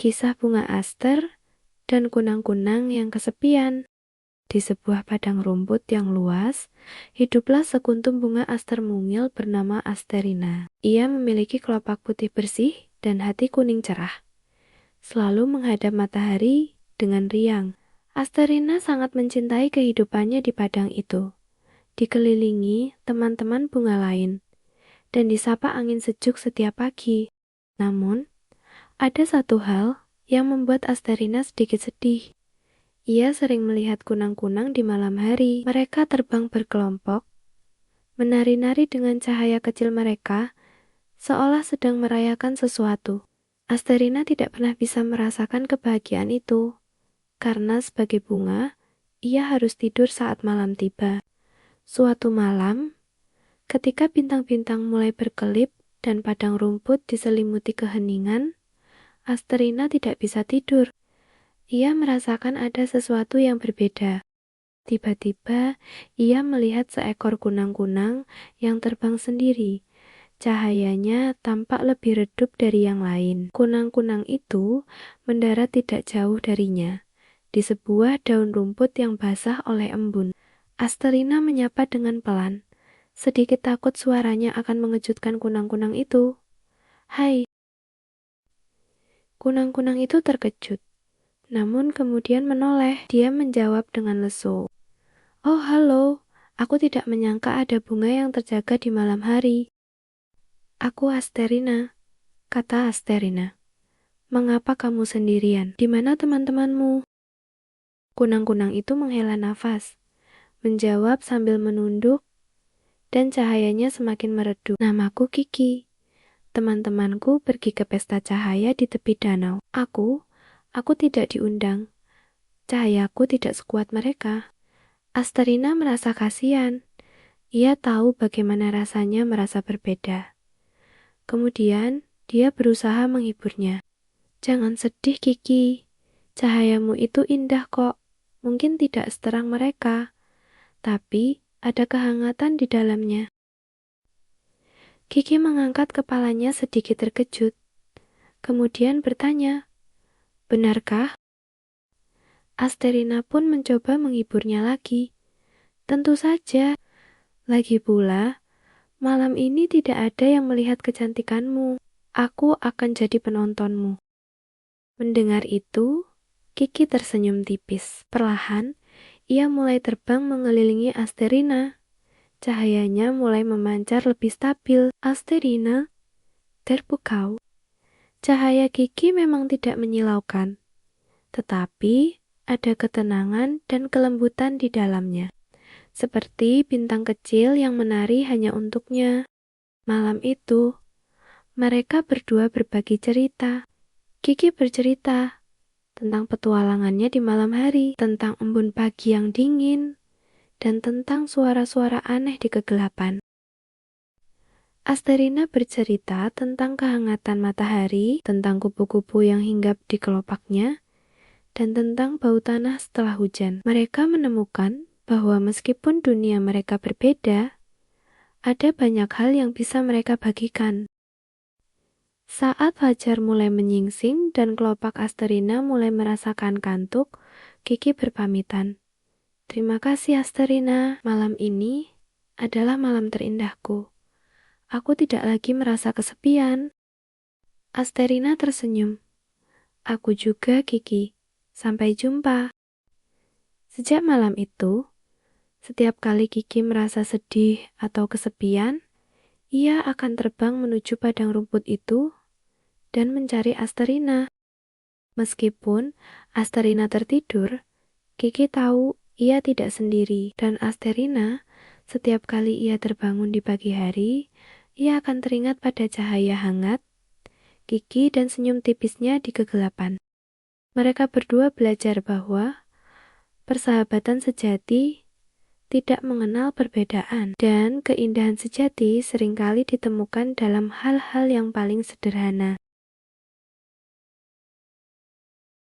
Kisah bunga aster dan kunang-kunang yang kesepian. Di sebuah padang rumput yang luas, hiduplah sekuntum bunga aster mungil bernama Asterina. Ia memiliki kelopak putih bersih dan hati kuning cerah, selalu menghadap matahari dengan riang. Asterina sangat mencintai kehidupannya di padang itu, dikelilingi teman-teman bunga lain, dan disapa angin sejuk setiap pagi. Namun, ada satu hal yang membuat Asterina sedikit sedih. Ia sering melihat kunang-kunang di malam hari. Mereka terbang berkelompok, menari-nari dengan cahaya kecil mereka, seolah sedang merayakan sesuatu. Asterina tidak pernah bisa merasakan kebahagiaan itu, karena sebagai bunga, ia harus tidur saat malam tiba. Suatu malam, ketika bintang-bintang mulai berkelip dan padang rumput diselimuti keheningan, Asterina tidak bisa tidur. Ia merasakan ada sesuatu yang berbeda. Tiba-tiba, ia melihat seekor kunang-kunang yang terbang sendiri. Cahayanya tampak lebih redup dari yang lain. Kunang-kunang itu mendarat tidak jauh darinya, di sebuah daun rumput yang basah oleh embun. Asterina menyapa dengan pelan, sedikit takut suaranya akan mengejutkan kunang-kunang itu. "Hai." Kunang-kunang itu terkejut, namun kemudian menoleh. Dia menjawab dengan lesu, "Oh, halo. Aku tidak menyangka ada bunga yang terjaga di malam hari." "Aku Asterina," kata Asterina. "Mengapa kamu sendirian? Di mana teman-temanmu?" Kunang-kunang itu menghela nafas, menjawab sambil menunduk, dan cahayanya semakin meredup. "Namaku Kiki. Teman-temanku pergi ke pesta cahaya di tepi danau. Aku tidak diundang. Cahayaku tidak sekuat mereka." Asterina merasa kasihan. Ia tahu bagaimana rasanya merasa berbeda. Kemudian, dia berusaha menghiburnya. "Jangan sedih, Kiki. Cahayamu itu indah kok. Mungkin tidak seterang mereka, tapi ada kehangatan di dalamnya." Kiki mengangkat kepalanya sedikit terkejut. Kemudian bertanya, "Benarkah?" Asterina pun mencoba menghiburnya lagi. "Tentu saja. Lagi pula, malam ini tidak ada yang melihat kecantikanmu. Aku akan jadi penontonmu." Mendengar itu, Kiki tersenyum tipis. Perlahan, ia mulai terbang mengelilingi Asterina. Cahayanya mulai memancar lebih stabil. "Asterina, terpukau." Cahaya Kiki memang tidak menyilaukan, tetapi ada ketenangan dan kelembutan di dalamnya, seperti bintang kecil yang menari hanya untuknya. Malam itu, mereka berdua berbagi cerita. Kiki bercerita tentang petualangannya di malam hari, tentang embun pagi yang dingin, dan tentang suara-suara aneh di kegelapan. Asterina bercerita tentang kehangatan matahari, tentang kupu-kupu yang hinggap di kelopaknya, dan tentang bau tanah setelah hujan. Mereka menemukan bahwa meskipun dunia mereka berbeda, ada banyak hal yang bisa mereka bagikan. Saat fajar mulai menyingsing dan kelopak Asterina mulai merasakan kantuk, Kiki berpamitan. "Terima kasih Asterina, malam ini adalah malam terindahku. Aku tidak lagi merasa kesepian." Asterina tersenyum. "Aku juga, Kiki. Sampai jumpa." Sejak malam itu, setiap kali Kiki merasa sedih atau kesepian, ia akan terbang menuju padang rumput itu dan mencari Asterina. Meskipun Asterina tertidur, Kiki tahu ia tidak sendiri, dan Asterina, setiap kali ia terbangun di pagi hari, ia akan teringat pada cahaya hangat Kiki dan senyum tipisnya di kegelapan. Mereka berdua belajar bahwa persahabatan sejati tidak mengenal perbedaan, dan keindahan sejati seringkali ditemukan dalam hal-hal yang paling sederhana.